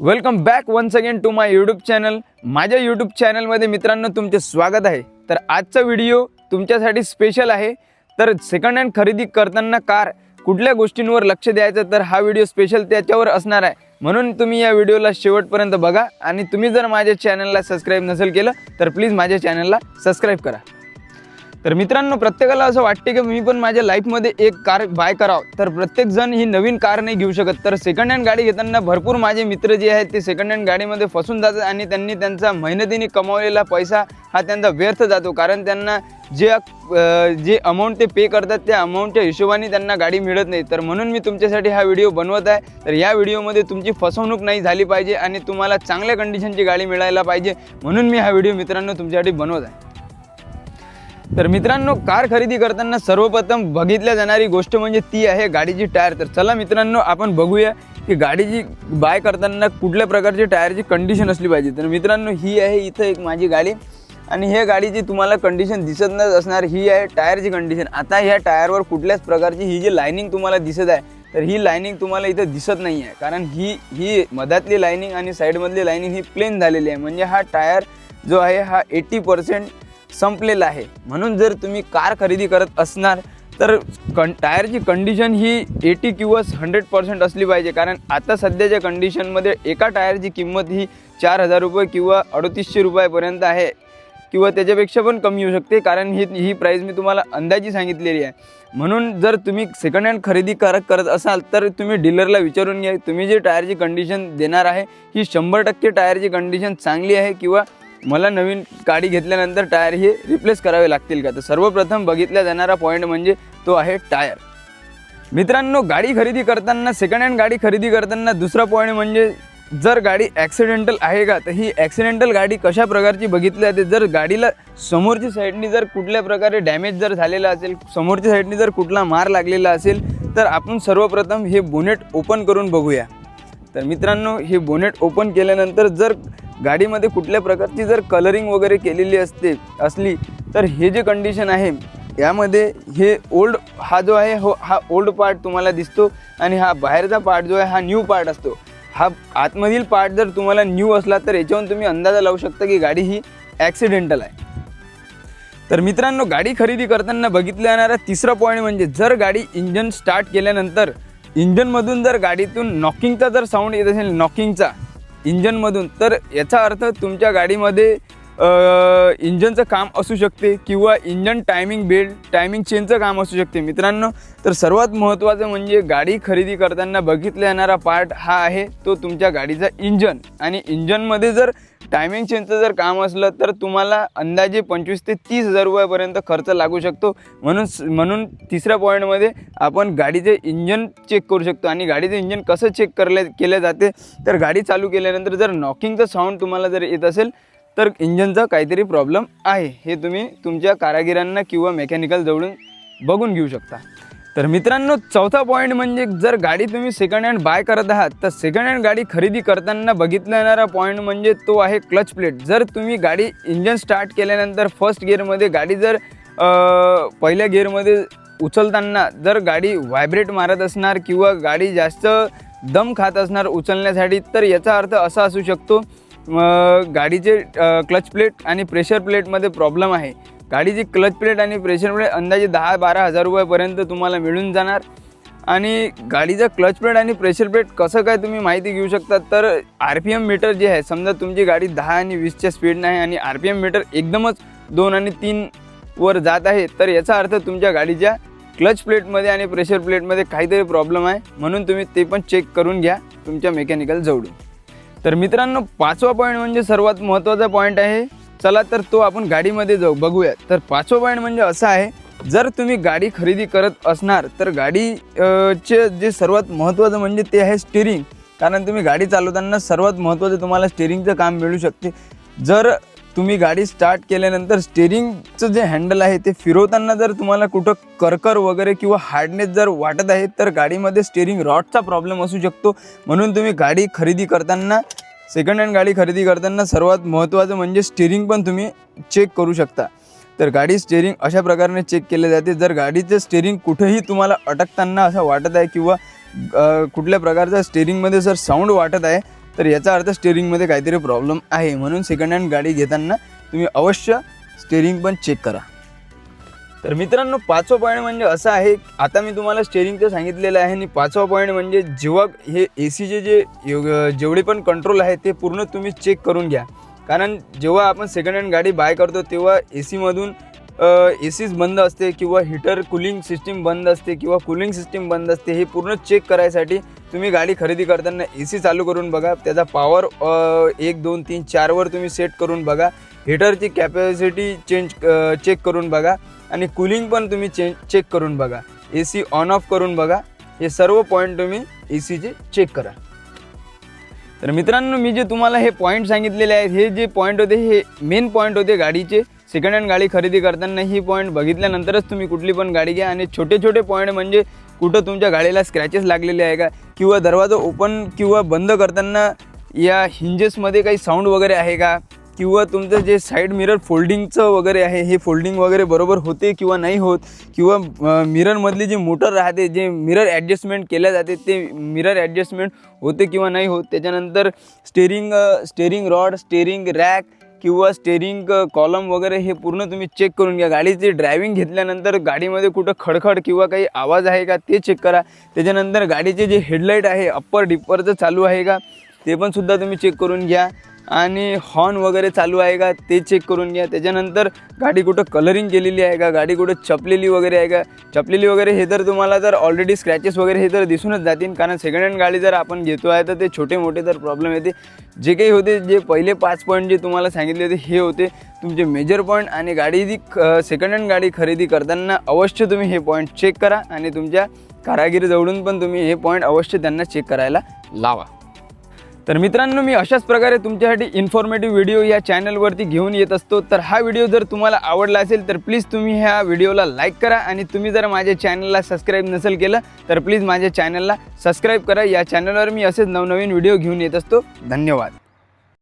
Welcome back once again to my YouTube channel. माझ्या YouTube चॅनलमध्ये मित्रांनो तुमचे स्वागत आहे। तर आजचा व्हिडिओ तुमच्यासाठी स्पेशल आहे। तर सेकंड हँड खरेदी करताना कार कुठल्या गोष्टींवर लक्ष द्यायचं, तर हा व्हिडिओ स्पेशल त्याच्यावर असणार आहे। म्हणून तुम्ही या व्हिडिओला शेवटपर्यंत बघा आणि तुम्ही जर माझ्या चॅनलला सबस्क्राइब नसेल केलं तर प्लीज माझ्या चॅनलला सबस्क्राइब करा। तर मित्रांनो, प्रत्येकाला असं वाटते की मी पण माझ्या लाईफमध्ये एक कार बाय करावं। तर प्रत्येक जण ही नवीन कार नाही घेऊ शकत। तर सेकंड हँड गाडी घेताना भरपूर माझे मित्र जे आहेत ते सेकंड हँड गाडीमध्ये फसून जातात आणि त्यांनी त्यांचा मेहनतीने कमावलेला पैसा हा त्यांचा व्यर्थ जातो। कारण त्यांना जे अमाऊंट ते पे करतात त्या अमाऊंटच्या हिशोबाने त्यांना गाडी मिळत नाही। तर म्हणून मी तुमच्यासाठी हा व्हिडिओ बनवत आहे। तर या व्हिडिओमध्ये तुमची फसवणूक नाही झाली पाहिजे आणि तुम्हाला चांगल्या कंडिशनची गाडी मिळायला पाहिजे, म्हणून मी हा व्हिडिओ मित्रांनो तुमच्यासाठी बनवत आहे। तर मित्रांनो, कार खरेदी करताना सर्वप्रथम बघितल्या जाणारी गोष्ट म्हणजे ती आहे गाडीची टायर। तर चला मित्रांनो, आपण बघूया की गाडीची बाय करताना कुठल्या प्रकारची टायरची कंडिशन असली पाहिजे। तर मित्रांनो, ही आहे इथं एक माझी गाडी आणि ह्या गाडीची तुम्हाला कंडिशन दिसत नाही असणार, ही आहे टायरची कंडिशन। आता ह्या टायरवर कुठल्याच प्रकारची ही जी लाइनिंग तुम्हाला दिसत आहे, तर ही लाइनिंग तुम्हाला इथं दिसत नाही आहे। कारण ही मधातली लाइनिंग आणि साईडमधली लाइनिंग ही प्लेन झालेली आहे, म्हणजे हा टायर जो आहे हा 80% संपलेला आहे। म्हणून जर तुम्ही कार खरेदी करत असणार तर टायरची कंडिशन ही 80 किंवा 100% असली पाहिजे। कारण आता सध्याच्या कंडिशनमध्ये एका टायरची किंमत ही 4000 रुपये किंवा 3800 रुपयापर्यंत आहे किंवा त्याच्यापेक्षा पण कमी येऊ शकते। कारण ही प्राईस मी तुम्हाला अंदाजी सांगितलेली आहे। म्हणून जर तुम्ही सेकंड हँड खरेदी करत असाल तर तुम्ही डीलरला विचारून घ्या, तुम्ही जे टायरची कंडिशन देणार आहे ही 100% टायरची कंडिशन चांगली आहे किंवा मला नवीन गाडी घेतल्यानंतर टायर हे रिप्लेस करावे लागतील का। तर सर्वप्रथम बघितला जाणारा पॉईंट म्हणजे तो आहे टायर। मित्रांनो, गाडी खरेदी करताना सेकंड हँड गाडी खरेदी करताना दुसरा पॉईंट म्हणजे जर गाडी ॲक्सिडेंटल आहे का। तर ही ॲक्सिडेंटल गाडी कशा प्रकारची बघितली जाते, जर गाडीला समोरची साईडनी जर कुठल्या प्रकारे डॅमेज जर झालेला असेल, समोरच्या साईडनी जर कुठला मार लागलेला असेल, तर आपण सर्वप्रथम हे बोनेट ओपन करून बघूया। तर मित्रांनो, हे बोनेट ओपन केल्यानंतर जर गाडीमध्ये कुठल्या प्रकारची जर कलरिंग वगैरे केलेली असली तर हे जे कंडिशन आहे यामध्ये हे ओल्ड हा जो आहे हा ओल्ड पार्ट तुम्हाला दिसतो आणि हा बाहेरचा पार्ट जो आहे हा न्यू पार्ट असतो। हा आतमधील पार्ट जर तुम्हाला न्यू असला तर याच्यावरून तुम्ही अंदाजा लावू शकता की गाडी ही ॲक्सिडेंटल आहे। तर मित्रांनो, गाडी खरेदी करताना बघितला जाणारा तिसरा पॉईंट म्हणजे जर गाडी इंजन स्टार्ट केल्यानंतर इंजनमधून जर गाडीतून नॉकिंगचा जर साऊंड येत असेल, नॉकिंगचा इंजनमधून, तर याचा अर्थ तुमच्या गाडीमध्ये इंजनचं काम असू शकते किंवा इंजन टायमिंग चेंजचं काम असू शकते। मित्रांनो, तर सर्वात महत्त्वाचं म्हणजे गाडी खरेदी करताना बघितला जाणारा पार्ट हा आहे तो तुमच्या गाडीचा इंजन। आणि इंजनमध्ये जर टायमिंग चेंजचं जर काम असलं तर तुम्हाला अंदाजे 25 ते 30 हजार रुपयापर्यंत खर्च लागू शकतो। म्हणून तिसऱ्या पॉईंटमध्ये आपण गाडीचे इंजन चेक करू शकतो। आणि गाडीचं इंजन कसं चेक केलं जाते, तर गाडी चालू केल्यानंतर जर नॉकिंगचं साऊंड तुम्हाला जर येत असेल तर इंजनचा काहीतरी प्रॉब्लेम आहे, हे तुम्ही तुमच्या कारागिरांना किंवा मेकॅनिकल जवळून बघून घेऊ शकता। तर मित्रांनो, चौथा पॉईंट म्हणजे जर गाडी तुम्ही सेकंड हँड बाय करत आहात तर सेकंड हँड गाडी खरेदी करताना बघितला जाणारा पॉईंट म्हणजे तो आहे क्लच प्लेट। जर तुम्ही गाडी इंजन स्टार्ट केल्यानंतर फर्स्ट गिअरमध्ये गाडी जर पहिल्या गिअरमध्ये उचलताना जर गाडी व्हायब्रेट मारत असणार किंवा गाडी जास्त दम खात असणार उचलण्यासाठी, तर याचा अर्थ असा असू शकतो गाडीचे क्लच प्लेट आणि प्रेशर प्लेटमध्ये प्रॉब्लेम आहे। गाडीची क्लच प्लेट आणि प्रेशर प्लेट अंदाजे 10-12 हजार रुपयापर्यंत तुम्हाला मिळून जाणार। आणि गाडीचा क्लच प्लेट आणि प्रेशर प्लेट कसं काय तुम्ही माहिती घेऊ शकता, तर RPM मीटर जे आहे, समजा तुमची गाडी 10 आणि 20च्या स्पीडनं आहे आणि RPM मीटर एकदमच 2 आणि 3 वर जात आहे, तर याचा अर्थ तुमच्या गाडीच्या क्लच प्लेटमध्ये आणि प्रेशर प्लेटमध्ये काहीतरी प्रॉब्लेम आहे। म्हणून तुम्ही ते पण चेक करून घ्या तुमच्या मेकॅनिकल जवळून। तर मित्रांनो, पाचवा पॉईंट म्हणजे सर्वात महत्त्वाचा पॉईंट आहे। चला तर तो आपण गाडीमध्ये जाऊ बघूया। तर पाचवा पॉईंट म्हणजे असा आहे, जर तुम्ही गाडी खरेदी करत असणार तर गाडीचे जे सर्वात महत्त्वाचं म्हणजे ते आहे स्टीअरिंग। कारण तुम्ही गाडी चालवताना सर्वात महत्त्वाचं तुम्हाला स्टीअरिंगचं काम मिळू शकते। जर तुम्ही गाडी स्टार्ट केल्यानंतर स्टीअरिंगचं जे हँडल आहे ते फिरवताना जर तुम्हाला कुठं करकर वगैरे किंवा हार्डनेस जर वाटत आहे तर गाडीमध्ये स्टीअरिंग रॉडचा प्रॉब्लेम असू शकतो। म्हणून तुम्ही गाडी खरेदी करताना सेकंड हँड गाडी खरेदी करताना सर्वात महत्त्वाचं म्हणजे स्टीअरिंग पण तुम्ही चेक करू शकता। तर गाडी स्टीअरिंग अशा प्रकारे चेक केले जाते। जर गाडीचं स्टीअरिंग कुठेही तुम्हाला अटकताना असं वाटत आहे किंवा कुठल्या प्रकारचा स्टीअरिंगमध्ये जर साऊंड वाटत आहे तर याचा अर्थ स्टेअरिंगमध्ये काहीतरी प्रॉब्लेम आहे. म्हणून सेकंड हँड गाडी घेताना तुम्ही अवश्य स्टेअरिंग पण चेक करा. तर मित्रांनो, 5वा पॉईंट म्हणजे असं आहे, आता मी तुम्हाला स्टेअरिंगचं सांगितलेलं आहे आणि 5वा पॉईंट म्हणजे जेव्हा हे एसीचे जेवढे पण कंट्रोल आहे ते पूर्ण तुम्ही चेक करून घ्या. कारण जेव्हा आपण सेकंड हँड गाडी बाय करतो तेव्हा एसीमधून एसीच बंद असते किंवा हीटर कूलिंग सिस्टीम बंद असते किंवा कूलिंग सिस्टीम बंद असते. हे पूर्ण चेक करायसाठी तुम्ही गाडी खरेदी करताना एसी चालू करून बघा, त्याचा पॉवर 1 2 3 4वर तुम्ही सेट करून बघा, हीटरची कॅपॅसिटी चेक करून बघा आणि कूलिंग पण तुम्ही चेक करून बघा, एसी ऑन ऑफ करून बघा. हे सर्व पॉईंट तुम्ही एसीचे चेक करा. तर मित्रांनो, मी जे तुम्हाला हे पॉईंट सांगितलेले आहेत, हे जे पॉईंट होते हे मेन पॉईंट होते गाडीचे. सेकंड हँड गाडी खरेदी करताना ही पॉईंट बघितल्यानंतरच तुम्ही कुठली पण गाडी घ्या. आणि छोटे छोटे पॉईंट म्हणजे कुठं तुमच्या गाडीला स्क्रॅचेस लागलेले आहे का, किंवा दरवाजा ओपन किंवा बंद करताना या हिंजेसमध्ये काही साऊंड वगैरे आहे का, किंवा तुमचं जे साईड मिरर फोल्डिंगचं वगैरे आहे हे फोल्डिंग वगैरे बरोबर होते किंवा नाही होत, किंवा मिररमधली जी मोटर राहते, जे मिरर ॲडजस्टमेंट केल्या जाते ते मिरर ॲडजस्टमेंट होते किंवा नाही होत. त्याच्यानंतर स्टेअरिंग रॉड, स्टेअरिंग रॅक किंवा स्टेअरिंग कॉलम वगैरे हे पूर्ण तुम्ही चेक करून घ्या. गाडीची ड्रायव्हिंग घेतल्यानंतर गाडीमध्ये कुठं खडखड किंवा काही आवाज आहे का ते चेक करा. त्याच्यानंतर गाडीचे जे हेडलाईट आहे अप्पर डिप्परचं चालू आहे का ते पण सुद्धा तुम्ही चेक करून घ्या. आणि हॉर्न वगैरे चालू आहे का ते चेक करून घ्या. त्याच्यानंतर गाडी कुठं कलरिंग केलेली आहे का, गाडी कुठं चपलेली वगैरे आहे का. चपलेली वगैरे हे तर तुम्हाला तर ऑलरेडी स्क्रॅचेस वगैरे हे तर दिसूनच जातील, कारण सेकंड हँड गाडी जर आपण घेतो आहे तर ते छोटे मोठे तर प्रॉब्लेम येते. जे काही होते, जे पहिले 5 पॉईंट जे तुम्हाला सांगितले होते हे होते तुमचे मेजर पॉईंट. आणि गाडी सेकंड हँड गाडी खरेदी करताना अवश्य तुम्ही हे पॉईंट चेक करा आणि तुमच्या कारागीरजवळून पण तुम्ही हे पॉईंट अवश्य त्यांना चेक करायला लावा. तर मित्रांनो, मी अशाच प्रकारे तुमच्यासाठी इन्फॉर्मेटिव्ह व्हिडिओ या चॅनलवरती घेऊन येत असतो. तर हा व्हिडिओ जर तुम्हाला आवडला असेल तर प्लीज तुम्ही ह्या व्हिडिओला लाईक करा. आणि तुम्ही जर माझ्या चॅनलला सबस्क्राईब नसेल केलं तर प्लीज माझ्या चॅनलला सबस्क्राईब करा. या चॅनलवर मी असेच नवनवीन व्हिडिओ घेऊन येत असतो. धन्यवाद.